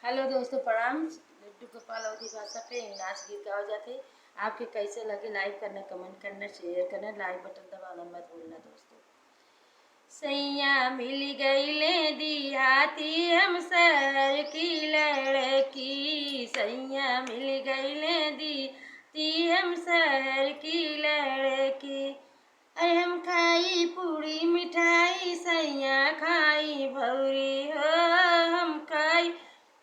Hello दोस्तों, प्रणाम। लड्डू गोपाल अवधी भाषा पे नाच गीत गाओ जाते। आपके कैसे लगे? लाइक करना, कमेंट करना, शेयर करना, लाइक बटन दबाना मत भूलना दोस्तों। सैया मिल गईले दिहाती हम सर की लड़की, सैया मिल गईले दी हम सर की लड़की। अरे हम खाई पूड़ी मिठाई, सैया खाई भौरी हो। हम खाई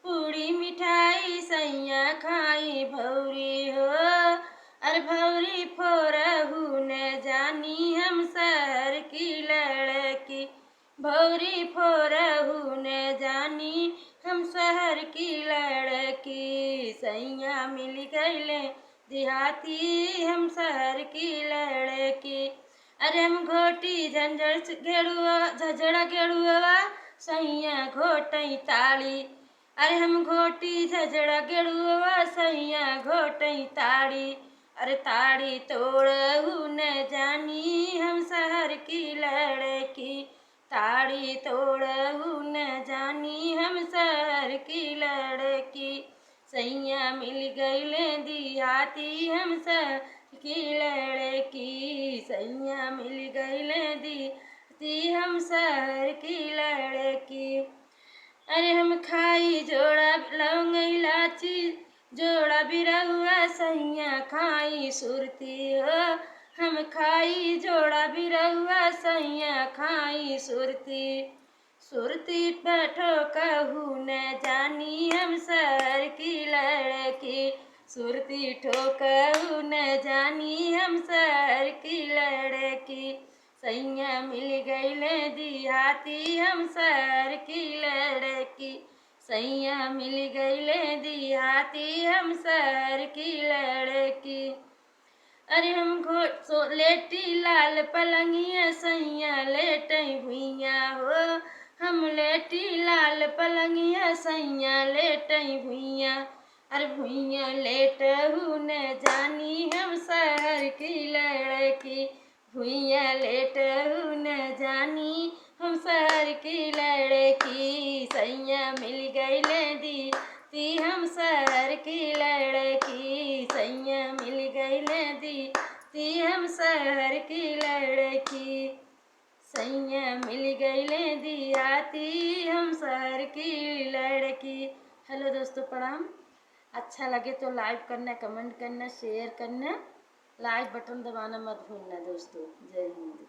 पूड़ी मिठाई, सैया खाई भौरी हो। अरे भौरी फोरहू न जानी हम शहर की लड़की, भौरी फोरहू न जानी हम शहर की लड़की। सैया मिल गईले देहाती हम शहर की लड़की। अरे हम घोटी झंझर घेड़ुआ झझड़ा घेड़ुआ, सैया घोटई ताली। अरे हम घोटी झझड़ा गेड़ुआ, सैया घोटई ताड़ी। अरे ताड़ी तोड़हू न जानी हम शहर की लड़की, ताड़ी तोड़हू न जानी हम शहर की लड़की। सैया मिल गईले दिहाती हम शहर की लड़की, सैया मिल गईले दी हम शहर की लड़की। अरे हम खाई जोड़ा लौंग इलाची, जोड़ा बिरहुआ, सैया खाई सुरती हो। हम खाई जोड़ा बिरहुआ, सैया खाई सुरती। सुरती बैठो कहू न जानी हम शहर की लड़की, सुरती ठोकहू न जानी हम शहर की लड़की। सैया मिल गईले दिहाती हम शहर की लड़की, सैया मिल गईले दिहाती हम शहर की लड़की। अरे हम लेटी लाल पलंगिया, सैया लेटई भुइया हो। हम लेटी लाल पलंगिया, सैया लेटई भुइया। अरे भुइया लेटहू न जानी हम शहर की लड़की, भुइया लेटहू न जानी हम शहर की लड़की। सैया मिल गईले दी हम शहर की लड़की, सैया मिल गईले दी हम शहर की लड़की। सैया मिल गईले दिहाती हम शहर की लड़की। हेलो दोस्तों, प्रणाम। अच्छा लगे तो लाइक करना, कमेंट करना, शेयर करना, लाइक बटन दबाना मत भूलना दोस्तों। जय हिंद।